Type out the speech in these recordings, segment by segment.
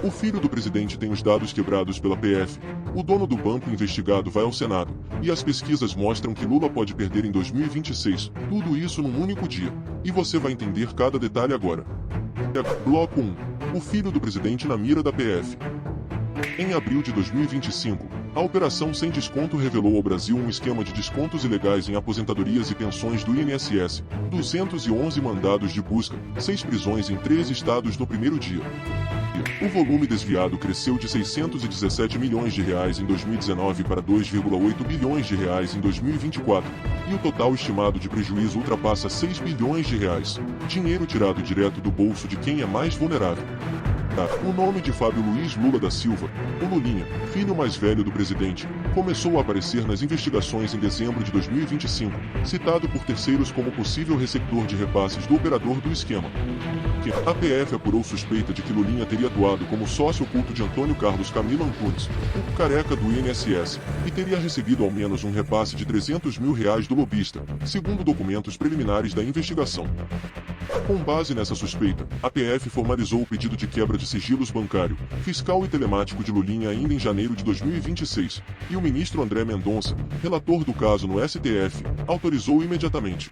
O filho do presidente tem os dados quebrados pela PF, o dono do banco investigado vai ao Senado, e as pesquisas mostram que Lula pode perder em 2026, tudo isso num único dia. E você vai entender cada detalhe agora. Bloco 1. O filho do presidente na mira da PF. Em abril de 2025, a Operação Sem Desconto revelou ao Brasil um esquema de descontos ilegais em aposentadorias e pensões do INSS, 211 mandados de busca, 6 prisões em 3 estados no primeiro dia. O volume desviado cresceu de 617 milhões de reais em 2019 para 2,8 bilhões de reais em 2024, e o total estimado de prejuízo ultrapassa 6 bilhões de reais, dinheiro tirado direto do bolso de quem é mais vulnerável. O nome de Fábio Luiz Lula da Silva, o Lulinha, filho mais velho do presidente, começou a aparecer nas investigações em dezembro de 2025, citado por terceiros como possível receptor de repasses do operador do esquema. A PF apurou suspeita de que Lulinha teria atuado como sócio oculto de Antônio Carlos Camilo Antunes, o careca do INSS, e teria recebido ao menos um repasse de R$300 mil do lobista, segundo documentos preliminares da investigação. Com base nessa suspeita, a PF formalizou o pedido de quebra de sigilos bancário, fiscal e telemático de Lulinha ainda em janeiro de 2026, e o ministro André Mendonça, relator do caso no STF, autorizou imediatamente.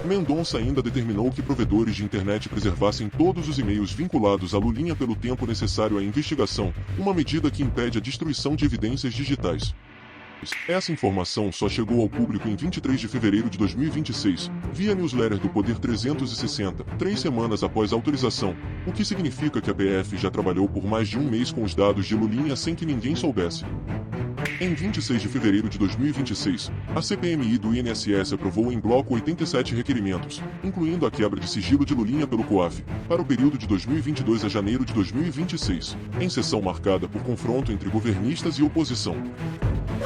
Mendonça ainda determinou que provedores de internet preservassem todos os e-mails vinculados a Lulinha pelo tempo necessário à investigação, uma medida que impede a destruição de evidências digitais. Essa informação só chegou ao público em 23 de fevereiro de 2026, via newsletter do Poder 360, 3 semanas após a autorização, o que significa que a PF já trabalhou por mais de um mês com os dados de Lulinha sem que ninguém soubesse. Em 26 de fevereiro de 2026, a CPMI do INSS aprovou em bloco 87 requerimentos, incluindo a quebra de sigilo de Lulinha pelo COAF, para o período de 2022 a janeiro de 2026, em sessão marcada por confronto entre governistas e oposição.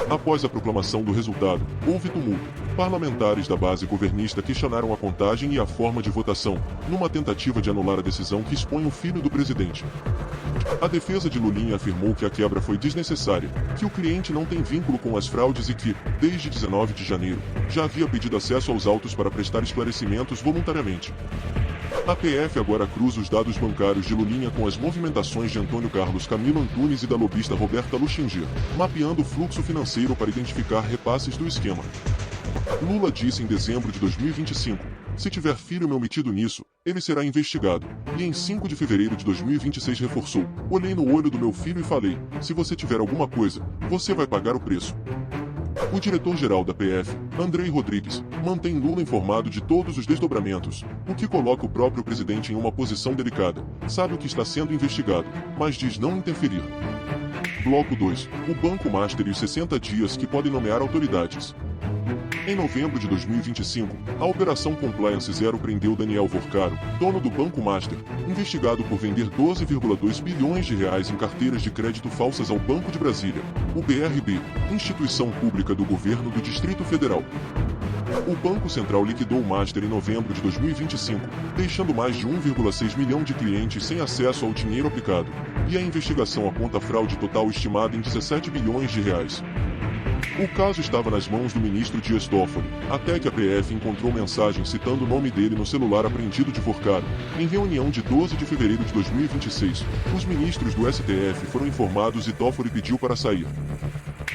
Após a proclamação do resultado, houve tumulto. Parlamentares da base governista questionaram a contagem e a forma de votação, numa tentativa de anular a decisão que expõe o filho do presidente. A defesa de Lulinha afirmou que a quebra foi desnecessária, que o cliente não tem vínculo com as fraudes e que, desde 19 de janeiro, já havia pedido acesso aos autos para prestar esclarecimentos voluntariamente. A PF agora cruza os dados bancários de Lulinha com as movimentações de Antônio Carlos Camilo Antunes e da lobista Roberta Luxinger, mapeando o fluxo financeiro para identificar repasses do esquema. Lula disse em dezembro de 2025, se tiver filho meu metido nisso, ele será investigado, e em 5 de fevereiro de 2026 reforçou, olhei no olho do meu filho e falei, se você tiver alguma coisa, você vai pagar o preço. O diretor-geral da PF, Andrei Rodrigues, mantém Lula informado de todos os desdobramentos, o que coloca o próprio presidente em uma posição delicada. Sabe o que está sendo investigado, mas diz não interferir. Bloco 2. O Banco Master e os 60 dias que podem nomear autoridades. Em novembro de 2025, a Operação Compliance Zero prendeu Daniel Vorcaro, dono do Banco Master, investigado por vender 12,2 bilhões de reais em carteiras de crédito falsas ao Banco de Brasília, o BRB, instituição pública do governo do Distrito Federal. O Banco Central liquidou o Master em novembro de 2025, deixando mais de 1,6 milhão de clientes sem acesso ao dinheiro aplicado, e a investigação aponta fraude total estimada em 17 bilhões de reais. O caso estava nas mãos do ministro Dias Toffoli, até que a PF encontrou mensagem citando o nome dele no celular apreendido de Vorcaro. Em reunião de 12 de fevereiro de 2026, os ministros do STF foram informados e Toffoli pediu para sair.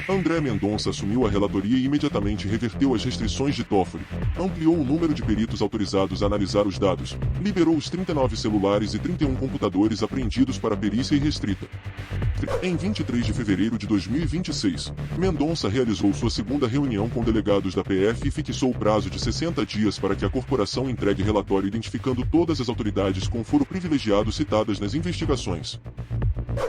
André Mendonça assumiu a relatoria e imediatamente reverteu as restrições de Toffoli, ampliou o número de peritos autorizados a analisar os dados, liberou os 39 celulares e 31 computadores apreendidos para perícia irrestrita. Em 23 de fevereiro de 2026, Mendonça realizou sua segunda reunião com delegados da PF e fixou o prazo de 60 dias para que a corporação entregue relatório identificando todas as autoridades com foro privilegiado citadas nas investigações.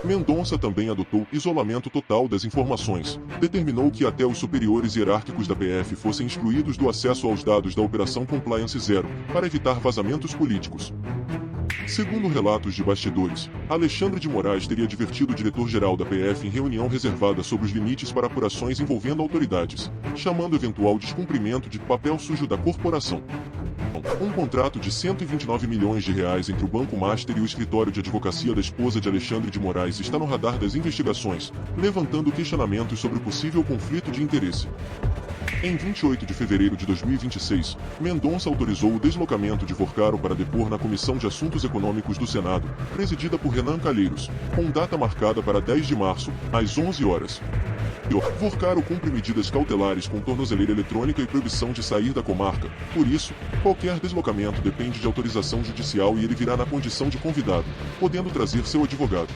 Mendonça também adotou isolamento total das informações, determinou que até os superiores hierárquicos da PF fossem excluídos do acesso aos dados da Operação Compliance Zero, para evitar vazamentos políticos. Segundo relatos de bastidores, Alexandre de Moraes teria advertido o diretor-geral da PF em reunião reservada sobre os limites para apurações envolvendo autoridades, chamando eventual descumprimento de papel sujo da corporação. Um contrato de 129 milhões de reais entre o Banco Master e o escritório de advocacia da esposa de Alexandre de Moraes está no radar das investigações, levantando questionamentos sobre o possível conflito de interesse. Em 28 de fevereiro de 2026, Mendonça autorizou o deslocamento de Vorcaro para depor na Comissão de Assuntos Econômicos do Senado, presidida por Renan Calheiros, com data marcada para 10 de março, às 11 horas. Vorcaro cumpre medidas cautelares com tornozeleira eletrônica e proibição de sair da comarca. Por isso, qualquer deslocamento depende de autorização judicial e ele virá na condição de convidado, podendo trazer seu advogado.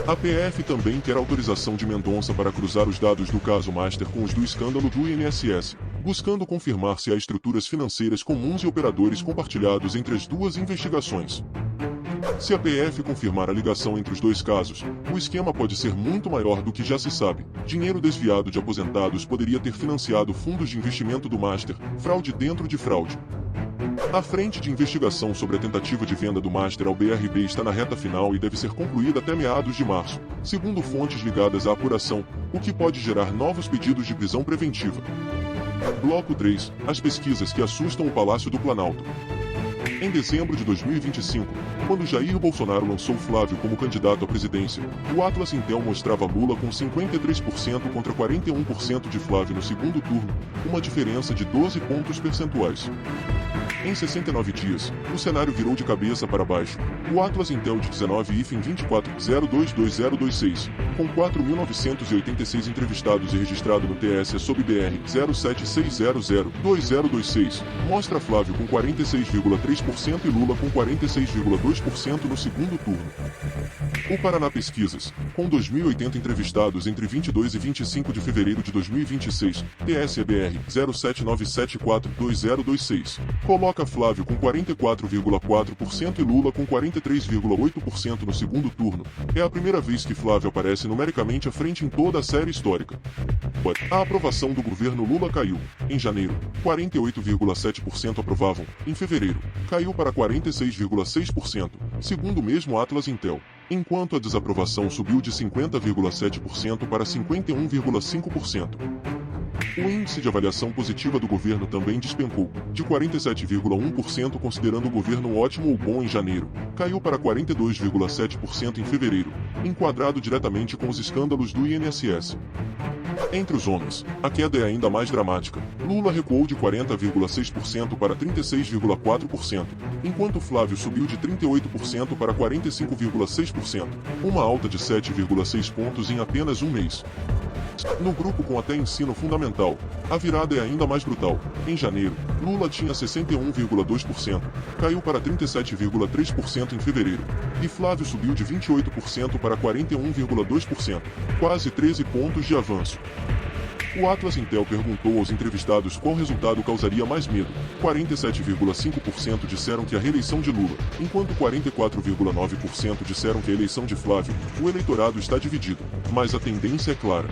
A PF também quer autorização de Mendonça para cruzar os dados do caso Master com os do escândalo do INSS, buscando confirmar se há estruturas financeiras comuns e operadores compartilhados entre as duas investigações. Se a PF confirmar a ligação entre os dois casos, o esquema pode ser muito maior do que já se sabe. Dinheiro desviado de aposentados poderia ter financiado fundos de investimento do Master, fraude dentro de fraude. A frente de investigação sobre a tentativa de venda do Master ao BRB está na reta final e deve ser concluída até meados de março, segundo fontes ligadas à apuração, o que pode gerar novos pedidos de prisão preventiva. Bloco 3. As pesquisas que assustam o Palácio do Planalto. Em dezembro de 2025, quando Jair Bolsonaro lançou Flávio como candidato à presidência, o Atlas Intel mostrava Lula com 53% contra 41% de Flávio no segundo turno, uma diferença de 12 pontos percentuais. Em 69 dias, o cenário virou de cabeça para baixo. O Atlas Intel de 19 IFEM 24022026, com 4.986 entrevistados e registrado no TSE sob BR 07602026, mostra Flávio com 46,3% e Lula com 46,2% no segundo turno. O Paraná Pesquisas, com 2.080 entrevistados entre 22 e 25 de fevereiro de 2026, TSE-BR 0797422026, coloca Flávio com 44,4% e Lula com 43,8% no segundo turno. É a primeira vez que Flávio aparece numericamente à frente em toda a série histórica. A aprovação do governo Lula caiu. Em janeiro, 48,7% aprovavam. Em fevereiro, caiu para 46,6%, segundo o mesmo Atlas Intel, enquanto a desaprovação subiu de 50,7% para 51,5%. O índice de avaliação positiva do governo também despencou, de 47,1% considerando o governo ótimo ou bom em janeiro, caiu para 42,7% em fevereiro, enquadrado diretamente com os escândalos do INSS. Entre os homens, a queda é ainda mais dramática. Lula recuou de 40,6% para 36,4%, enquanto Flávio subiu de 38% para 45,6%, uma alta de 7,6 pontos em apenas um mês. No grupo com até ensino fundamental, a virada é ainda mais brutal. Em janeiro, Lula tinha 61,2%, caiu para 37,3% em fevereiro, e Flávio subiu de 28% para 41,2%, quase 13 pontos de avanço. O Atlas Intel perguntou aos entrevistados qual resultado causaria mais medo. 47,5% disseram que a reeleição de Lula, enquanto 44,9% disseram que a eleição de Flávio. O eleitorado está dividido, mas a tendência é clara.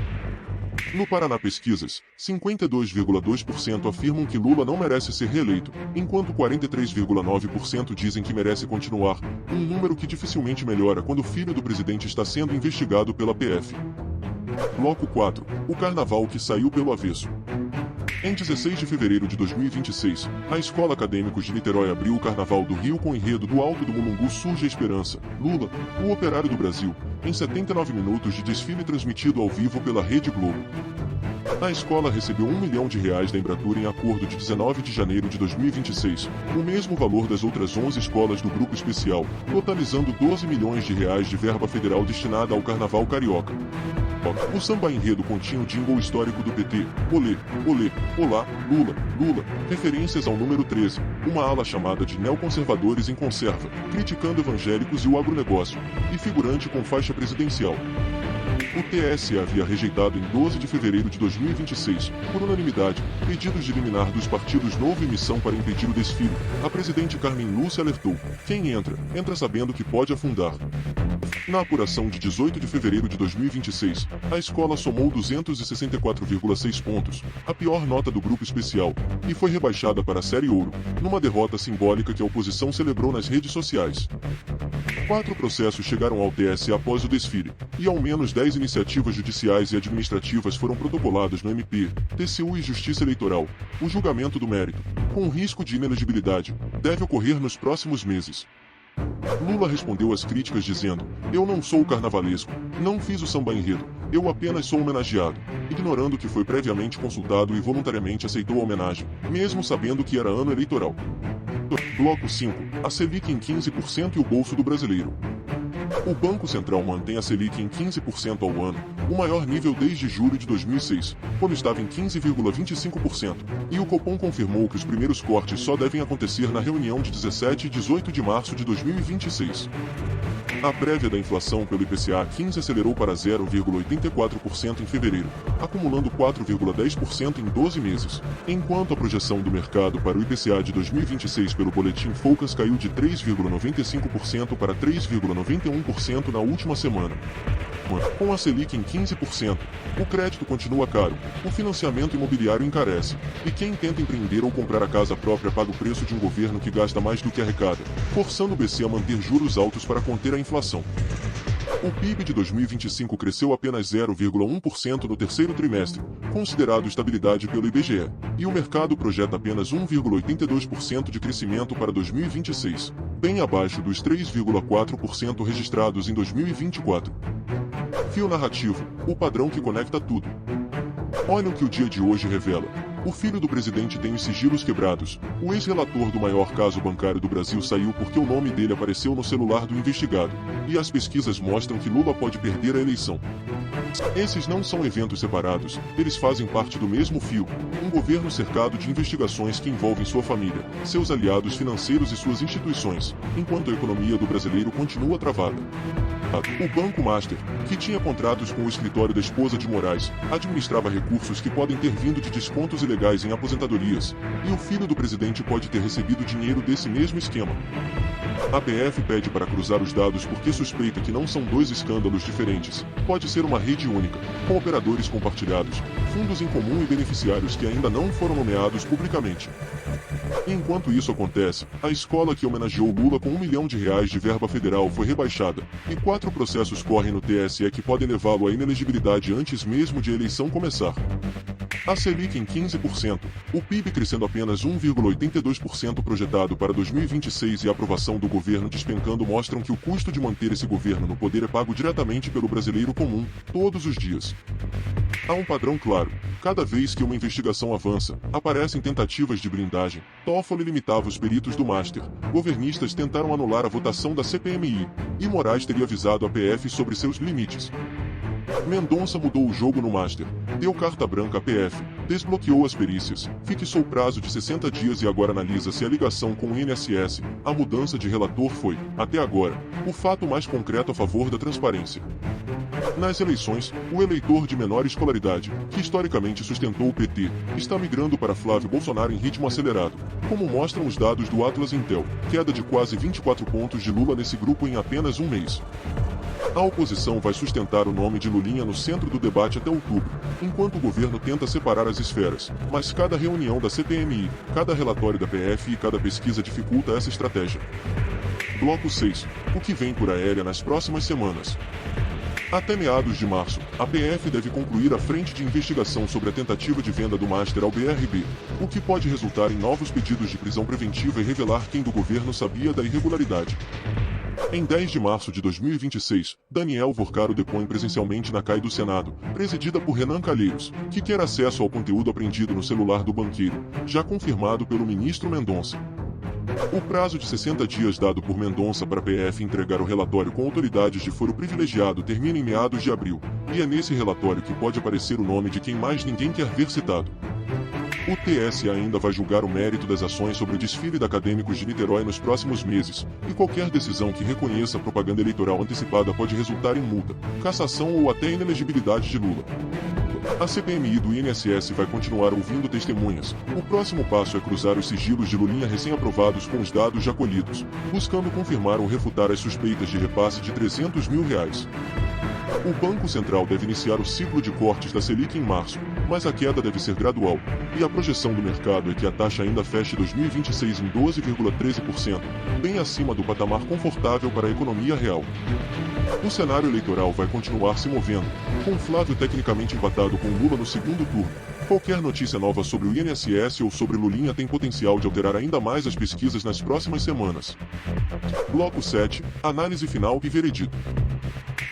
No Paraná Pesquisas, 52,2% afirmam que Lula não merece ser reeleito, enquanto 43,9% dizem que merece continuar, um número que dificilmente melhora quando o filho do presidente está sendo investigado pela PF. Bloco 4. O Carnaval que saiu pelo avesso. Em 16 de fevereiro de 2026, a Escola Acadêmicos de Niterói abriu o Carnaval do Rio com o enredo do Alto do Mulungu Surge a Esperança, Lula, o operário do Brasil, em 79 minutos de desfile transmitido ao vivo pela Rede Globo. A escola recebeu R$ 1 milhão da Embratur em acordo de 19 de janeiro de 2026, o mesmo valor das outras 11 escolas do grupo especial, totalizando R$ 12 milhões de verba federal destinada ao Carnaval Carioca. O samba enredo continha o jingle histórico do PT, olê, olê, olá, Lula, Lula, referências ao número 13, uma ala chamada de neoconservadores em conserva, criticando evangélicos e o agronegócio, e figurante com faixa presidencial. O TSE havia rejeitado em 12 de fevereiro de 2026, por unanimidade, pedidos de liminar dos partidos Novo e Missão para impedir o desfile. A presidente Carmen Lúcia alertou: quem entra sabendo que pode afundar. Na apuração de 18 de fevereiro de 2026, a escola somou 264,6 pontos, a pior nota do grupo especial, e foi rebaixada para a Série Ouro, numa derrota simbólica que a oposição celebrou nas redes sociais. 4 processos chegaram ao TSE após o desfile, e ao menos 10 iniciativas judiciais e administrativas foram protocoladas no MP, TCU e Justiça Eleitoral. O julgamento do mérito, com risco de inelegibilidade, deve ocorrer nos próximos meses. Lula respondeu às críticas dizendo: "Eu não sou carnavalesco, não fiz o samba enredo, eu apenas sou homenageado", ignorando que foi previamente consultado e voluntariamente aceitou a homenagem, mesmo sabendo que era ano eleitoral. Bloco 5. A Selic em 15% e o bolso do brasileiro. O Banco Central mantém a Selic em 15% ao ano, o maior nível desde julho de 2006, quando estava em 15,25%, e o Copom confirmou que os primeiros cortes só devem acontecer na reunião de 17 e 18 de março de 2026. A prévia da inflação pelo IPCA 15 acelerou para 0,84% em fevereiro, acumulando 4,10% em 12 meses, enquanto a projeção do mercado para o IPCA de 2026 pelo boletim Focus caiu de 3,95% para 3,91% na última semana. Com a Selic em 15%, o crédito continua caro, o financiamento imobiliário encarece, e quem tenta empreender ou comprar a casa própria paga o preço de um governo que gasta mais do que arrecada, forçando o BC a manter juros altos para conter a inflação. O PIB de 2025 cresceu apenas 0,1% no terceiro trimestre, considerado estabilidade pelo IBGE, e o mercado projeta apenas 1,82% de crescimento para 2026, bem abaixo dos 3,4% registrados em 2024. Fio narrativo, o padrão que conecta tudo. Olha o que o dia de hoje revela. O filho do presidente tem os sigilos quebrados. O ex-relator do maior caso bancário do Brasil saiu porque o nome dele apareceu no celular do investigado. E as pesquisas mostram que Lula pode perder a eleição. Esses não são eventos separados, eles fazem parte do mesmo fio. Um governo cercado de investigações que envolvem sua família, seus aliados financeiros e suas instituições, enquanto a economia do brasileiro continua travada. O Banco Master, que tinha contratos com o escritório da esposa de Moraes, administrava recursos que podem ter vindo de descontos ilegais em aposentadorias, e o filho do presidente pode ter recebido dinheiro desse mesmo esquema. A PF pede para cruzar os dados porque suspeita que não são dois escândalos diferentes, pode ser uma rede única, com operadores compartilhados, fundos em comum e beneficiários que ainda não foram nomeados publicamente. Enquanto isso acontece, a escola que homenageou Lula com R$1 milhão de verba federal foi rebaixada, e 4 processos correm no TSE que podem levá-lo à inelegibilidade antes mesmo de a eleição começar. A Selic em 15%, o PIB crescendo apenas 1,82% projetado para 2026 e a aprovação do governo despencando mostram que o custo de manter esse governo no poder é pago diretamente pelo brasileiro comum, todos os dias. Há um padrão claro. Cada vez que uma investigação avança, aparecem tentativas de blindagem. Toffoli limitava os peritos do Master. Governistas tentaram anular a votação da CPMI. E Moraes teria avisado a PF sobre seus limites. Mendonça mudou o jogo no Master, deu carta branca à PF, desbloqueou as perícias, fixou prazo de 60 dias e agora analisa se a ligação com o INSS, a mudança de relator foi, até agora, o fato mais concreto a favor da transparência. Nas eleições, o eleitor de menor escolaridade, que historicamente sustentou o PT, está migrando para Flávio Bolsonaro em ritmo acelerado, como mostram os dados do Atlas Intel, queda de quase 24 pontos de Lula nesse grupo em apenas um mês. A oposição vai sustentar o nome de Lulinha no centro do debate até outubro, enquanto o governo tenta separar as esferas, mas cada reunião da CPMI, cada relatório da PF e cada pesquisa dificulta essa estratégia. Bloco 6. O que vem por aérea nas próximas semanas. Até meados de março, a PF deve concluir a frente de investigação sobre a tentativa de venda do Master ao BRB, o que pode resultar em novos pedidos de prisão preventiva e revelar quem do governo sabia da irregularidade. Em 10 de março de 2026, Daniel Vorcaro depõe presencialmente na CAI do Senado, presidida por Renan Calheiros, que quer acesso ao conteúdo apreendido no celular do banqueiro, já confirmado pelo ministro Mendonça. O prazo de 60 dias dado por Mendonça para a PF entregar o relatório com autoridades de foro privilegiado termina em meados de abril, e é nesse relatório que pode aparecer o nome de quem mais ninguém quer ver citado. O TSE ainda vai julgar o mérito das ações sobre o desfile de acadêmicos de Niterói nos próximos meses, e qualquer decisão que reconheça a propaganda eleitoral antecipada pode resultar em multa, cassação ou até inelegibilidade de Lula. A CPMI do INSS vai continuar ouvindo testemunhas. O próximo passo é cruzar os sigilos de Lulinha recém-aprovados com os dados já colhidos, buscando confirmar ou refutar as suspeitas de repasse de R$300 mil. O Banco Central deve iniciar o ciclo de cortes da Selic em março, mas a queda deve ser gradual, e a projeção do mercado é que a taxa ainda feche 2026 em 12,13%, bem acima do patamar confortável para a economia real. O cenário eleitoral vai continuar se movendo, com Flávio tecnicamente empatado com Lula no segundo turno. Qualquer notícia nova sobre o INSS ou sobre Lulinha tem potencial de alterar ainda mais as pesquisas nas próximas semanas. Bloco 7, análise final e veredito.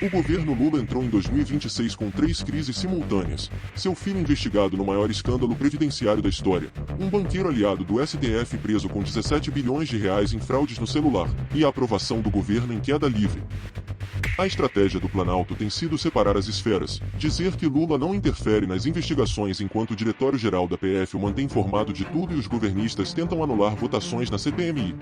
O governo Lula entrou em 2026 com 3 crises simultâneas. Seu filho investigado no maior escândalo previdenciário da história, um banqueiro aliado do STF preso com 17 bilhões de reais em fraudes no celular, e a aprovação do governo em queda livre. A estratégia do Planalto tem sido separar as esferas, dizer que Lula não interfere nas investigações enquanto o diretório-geral da PF o mantém informado de tudo e os governistas tentam anular votações na CPMI.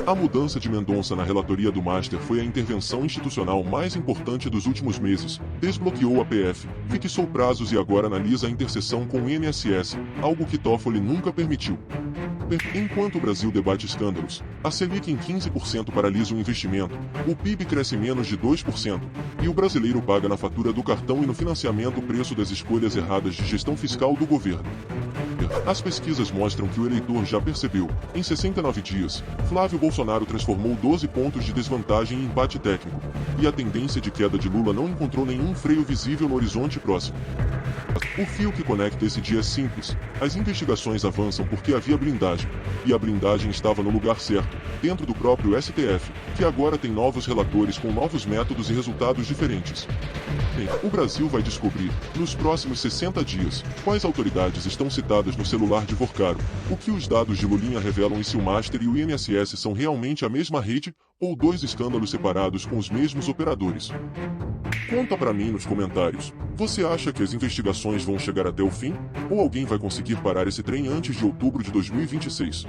A mudança de Mendonça na relatoria do Master foi a intervenção institucional mais importante dos últimos meses. Desbloqueou a PF, fixou prazos e agora analisa a interseção com o INSS, algo que Toffoli nunca permitiu. Enquanto o Brasil debate escândalos, a Selic em 15% paralisa o investimento, o PIB cresce menos de 2%, e o brasileiro paga na fatura do cartão e no financiamento o preço das escolhas erradas de gestão fiscal do governo. As pesquisas mostram que o eleitor já percebeu. Em 69 dias, Flávio Bolsonaro transformou 12 pontos de desvantagem em empate técnico, e a tendência de queda de Lula não encontrou nenhum freio visível no horizonte próximo. O fio que conecta esse dia é simples. As investigações avançam porque havia blindagem, e a blindagem estava no lugar certo, dentro do próprio STF, que agora tem novos relatores com novos métodos e resultados diferentes. Bem, o Brasil vai descobrir, nos próximos 60 dias, quais autoridades estão citadas no celular de Vorcaro, o que os dados de Lulinha revelam e se o Master e o INSS são realmente a mesma rede, ou 2 escândalos separados com os mesmos operadores. Conta pra mim nos comentários. Você acha que as investigações vão chegar até o fim? Ou alguém vai conseguir parar esse trem antes de outubro de 2026?